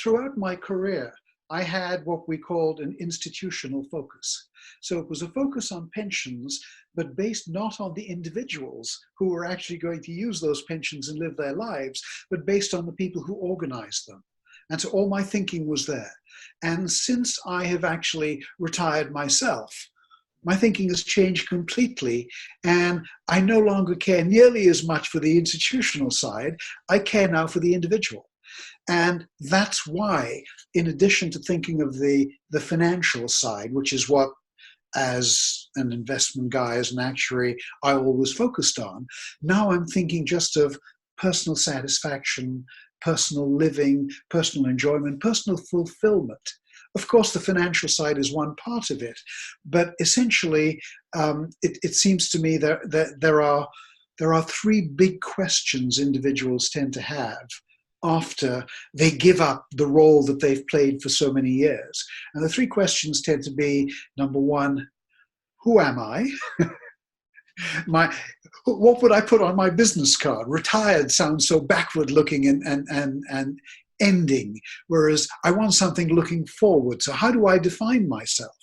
throughout my career, I had what we called an institutional focus. So it was a focus on pensions, but based not on the individuals who were actually going to use those pensions and live their lives, but based on the people who organized them. And so all my thinking was there. And since I have actually retired myself, my thinking has changed completely, and I no longer care nearly as much for the institutional side. I care now for the individual. And that's why, in addition to thinking of the financial side, which is what, as an investment guy, as an actuary, I always focused on, now I'm thinking just of personal satisfaction, personal living, personal enjoyment, personal fulfillment. Of course, the financial side is one part of it, but essentially, it seems to me that there are three big questions individuals tend to have after they give up the role that they've played for so many years. And the three questions tend to be, number one, who am I? What would I put on my business card? Retired sounds so backward looking and ending, whereas I want something looking forward. So how do I define myself?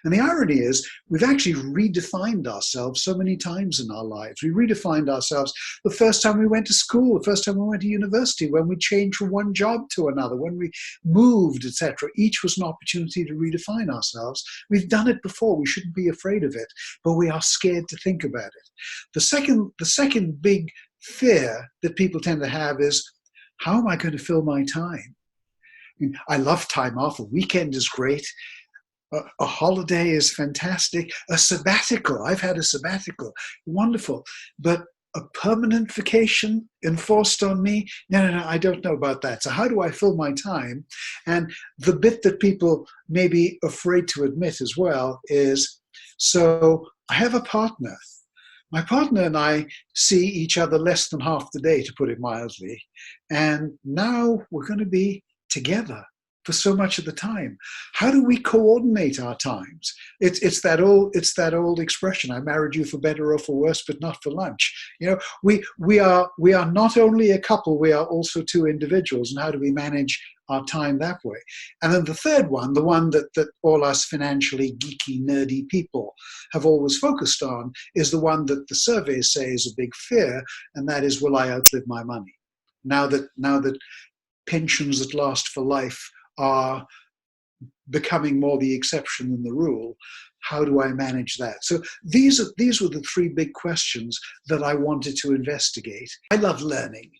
And the irony is, we've actually redefined ourselves so many times in our lives. We redefined ourselves the first time we went to school, the first time we went to university, when we changed from one job to another, when we moved, etc. Each was an opportunity to redefine ourselves. We've done it before. We shouldn't be afraid of it, but we are scared to think about it. The second big fear that people tend to have is, how am I going to fill my time? I love time off. A weekend is great. A holiday is fantastic. A sabbatical. I've had a sabbatical. Wonderful. But a permanent vacation enforced on me? No, I don't know about that. So how do I fill my time? And the bit that people may be afraid to admit as well is, so I have a partner. My partner and I see each other less than half the day, to put it mildly. And now we're going to be together for so much of the time. How do we coordinate our times? It's that old expression, I married you for better or for worse, but not for lunch. You know, we are not only a couple, we are also two individuals. And how do we manage our time that way? And then the third one, the one that all us financially geeky, nerdy people have always focused on, is the one that the surveys say is a big fear, and that is, will I outlive my money? Now that pensions that last for life are becoming more the exception than the rule, how do I manage that? So these were the three big questions that I wanted to investigate. I love learning.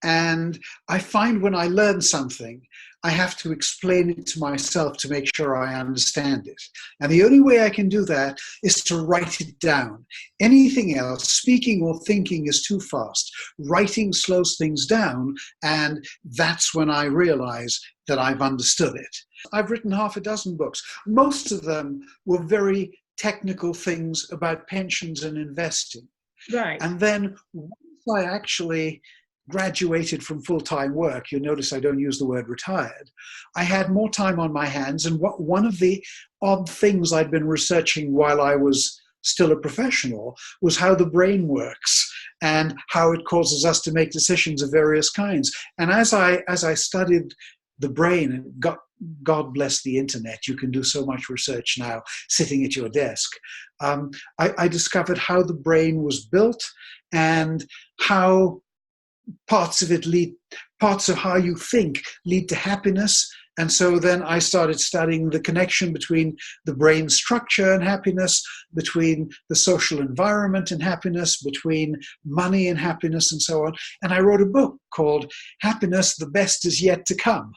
And I find when I learn something, I have to explain it to myself to make sure I understand it. And the only way I can do that is to write it down. Anything else, speaking or thinking, is too fast. Writing slows things down, and that's when I realize that I've understood it. I've written half a dozen books. Most of them were very technical things about pensions and investing. Right. And then once I actually graduated from full-time work, you'll notice I don't use the word retired, I had more time on my hands. And one of the odd things I'd been researching while I was still a professional was how the brain works and how it causes us to make decisions of various kinds. And as I studied the brain, and God bless the internet, you can do so much research now sitting at your desk, I discovered how the brain was built and how parts of how you think lead to happiness. And so then I started studying the connection between the brain structure and happiness, between the social environment and happiness, between money and happiness, and so on. And I wrote a book called Happiness, the Best Is Yet to Come.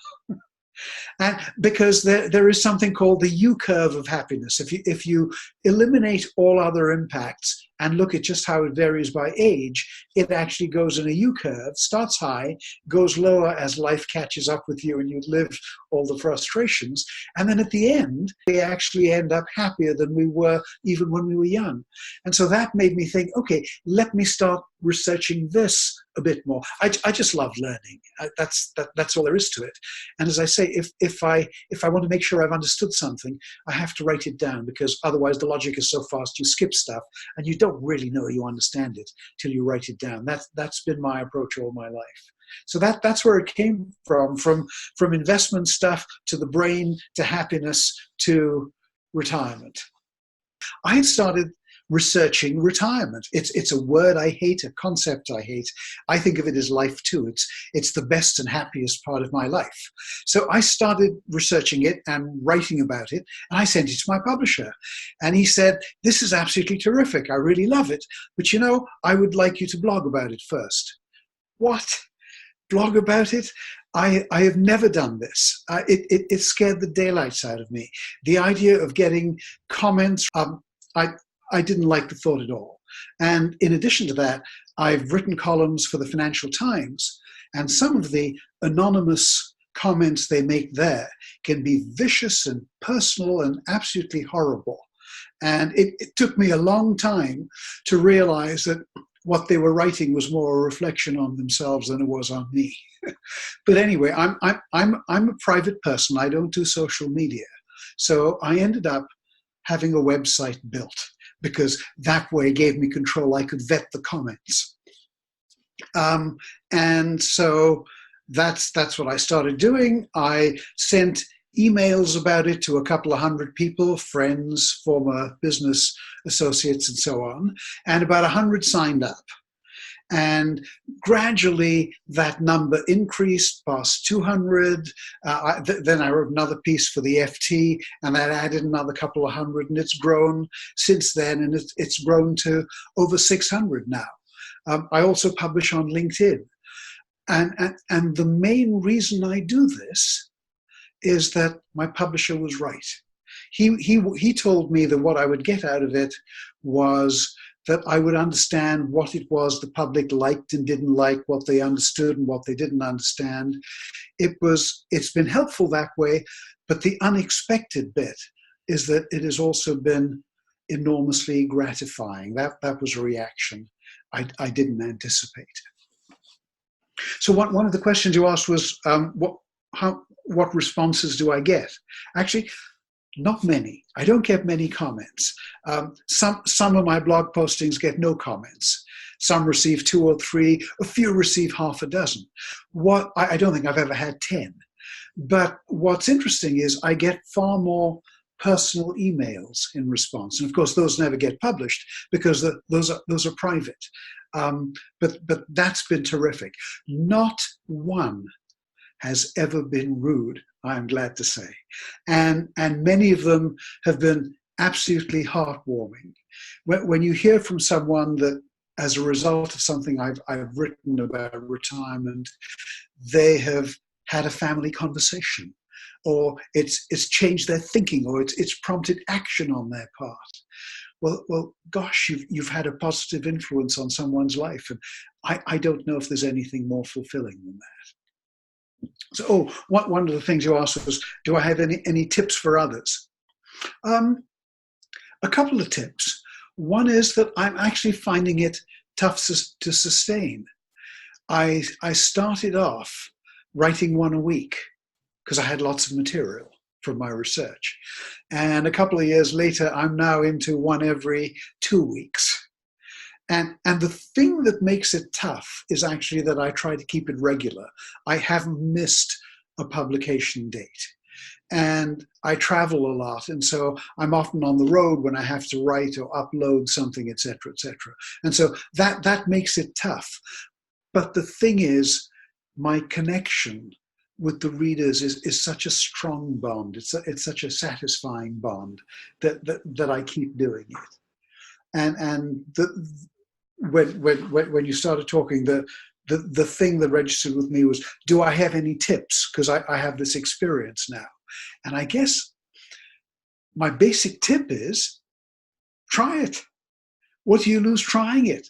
And because there is something called the U-curve of happiness. If you eliminate all other impacts and look at just how it varies by age, it actually goes in a U-curve, starts high, goes lower as life catches up with you and you live all the frustrations. And then at the end, we actually end up happier than we were even when we were young. And so that made me think, okay, let me start researching this a bit more. I just love learning. That's all there is to it. And as I say, if I want to make sure I've understood something, I have to write it down, because otherwise the logic is so fast, you skip stuff and you don't don't really know you understand it till you write it down. That's been my approach all my life. So that's where it came from investment stuff to the brain to happiness to retirement. I had started researching retirement. It's a word I hate, a concept I hate. I think of it as life too. It's the best and happiest part of my life. So I started researching it and writing about it, and I sent it to my publisher. And he said, "This is absolutely terrific. I really love it. But I would like you to blog about it first." What? Blog about it? I have never done this. It scared the daylights out of me. The idea of getting comments, I didn't like the thought at all. And in addition to that, I've written columns for the Financial Times, and some of the anonymous comments they make there can be vicious and personal and absolutely horrible. And it took me a long time to realize that what they were writing was more a reflection on themselves than it was on me. But anyway, I'm a private person. I don't do social media. So I ended up having a website built, because that way gave me control. I could vet the comments. And so that's what I started doing. I sent emails about it to a couple of hundred people, friends, former business associates, and so on. And about 100 signed up. And gradually that number increased past 200. Then I wrote another piece for the FT, and that added another couple of hundred, and it's grown since then, and it's grown to over 600 now. I also publish on LinkedIn. And the main reason I do this is that my publisher was right. He told me that what I would get out of it was that I would understand what it was the public liked and didn't like, what they understood and what they didn't understand. It's been helpful that way, but the unexpected bit is that it has also been enormously gratifying. That was a reaction I didn't anticipate. So one of the questions you asked was, what responses do I get? Actually, not many. I don't get many comments. Some of my blog postings get no comments. Some receive 2 or 3. A few receive half a dozen. I don't think I've ever had 10. But what's interesting is I get far more personal emails in response, and of course those never get published because those are private. But that's been terrific. Not one has ever been rude, I'm glad to say. And many of them have been absolutely heartwarming. When you hear from someone that, as a result of something I've written about retirement, they have had a family conversation, or it's changed their thinking, or it's prompted action on their part. Well, gosh, you've had a positive influence on someone's life, and I don't know if there's anything more fulfilling than that. So, one of the things you asked was, do I have any tips for others? A couple of tips. One is that I'm actually finding it tough to sustain. I started off writing one a week because I had lots of material from my research. And a couple of years later, I'm now into one every 2 weeks. And the thing that makes it tough is actually that I try to keep it regular. I haven't missed a publication date. And I travel a lot, and so I'm often on the road when I have to write or upload something, et cetera, et cetera. And so that makes it tough. But the thing is, my connection with the readers is such a strong bond. It's such a satisfying bond that I keep doing it. And when you started talking, the thing that registered with me was, do I have any tips? Because I have this experience now. And I guess my basic tip is, try it. What do you lose trying it?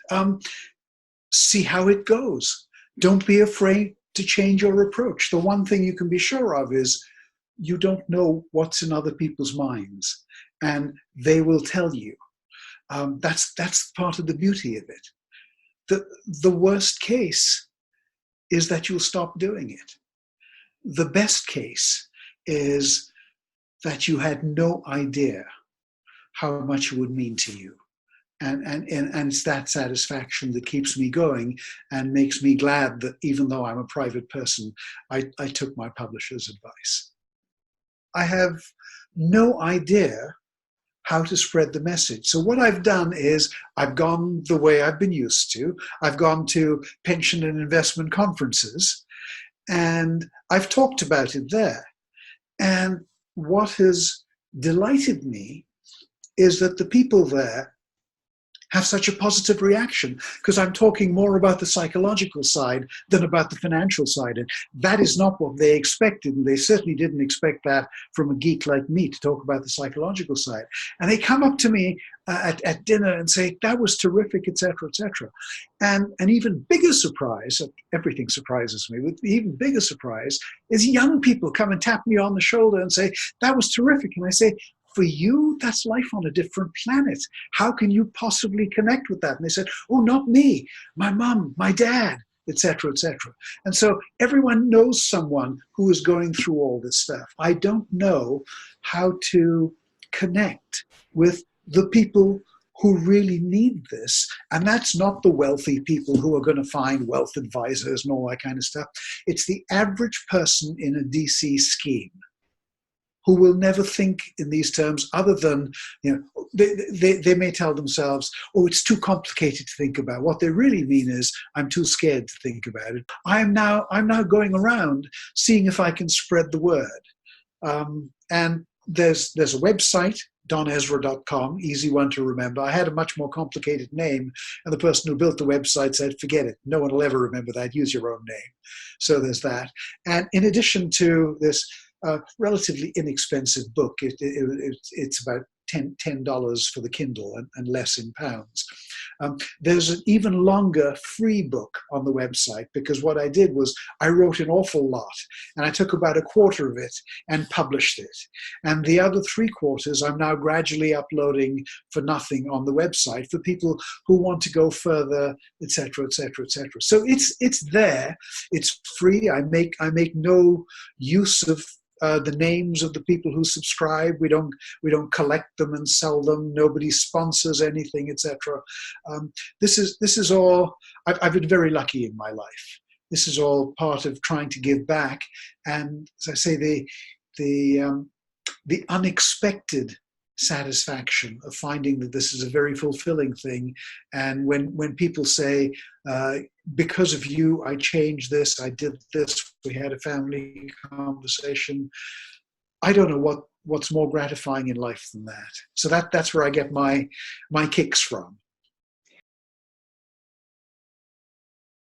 See how it goes. Don't be afraid to change your approach. The one thing you can be sure of is you don't know what's in other people's minds, and they will tell you. That's part of the beauty of it. The worst case is that you'll stop doing it. The best case is that you had no idea how much it would mean to you And it's that satisfaction that keeps me going and makes me glad that even though I'm a private person, I took my publisher's advice. I have no idea how to spread the message. So what I've done is I've gone the way I've been used to. I've gone to pension and investment conferences, and I've talked about it there. And what has delighted me is that the people there have such a positive reaction, because I'm talking more about the psychological side than about the financial side. And that is not what they expected. And they certainly didn't expect that from a geek like me, to talk about the psychological side. And they come up to me at dinner and say, that was terrific, et cetera, et cetera. And an even bigger surprise, everything surprises me, but the even bigger surprise is young people come and tap me on the shoulder and say, that was terrific. And I say, for you, that's life on a different planet. How can you possibly connect with that? And they said, oh, not me, my mom, my dad, et cetera, et cetera. And so everyone knows someone who is going through all this stuff. I don't know how to connect with the people who really need this. And that's not the wealthy people who are going to find wealth advisors and all that kind of stuff. It's the average person in a DC scheme who will never think in these terms, other than, they may tell themselves, oh, it's too complicated to think about. What they really mean is, I'm too scared to think about it. I'm now going around seeing if I can spread the word. And there's a website, donezra.com, easy one to remember. I had a much more complicated name, and the person who built the website said, forget it, no one will ever remember that, use your own name. So there's that. And in addition to this relatively inexpensive book, it's about $10 for the Kindle and less in pounds. There's an even longer free book on the website, because what I did was I wrote an awful lot, and I took about a quarter of it and published it. And the other 3/4 I'm now gradually uploading for nothing on the website for people who want to go further, et cetera, et cetera, et cetera. So it's there, it's free. I make no use of the names of the people who subscribe. We don't collect them and sell them. Nobody sponsors anything, etc. This is all. I've been very lucky in my life. This is all part of trying to give back, and as I say, the unexpected satisfaction of finding that this is a very fulfilling thing. And when people say, because of you, I changed this, I did this, we had a family conversation, I don't know what's more gratifying in life than that. So that's where I get my kicks from.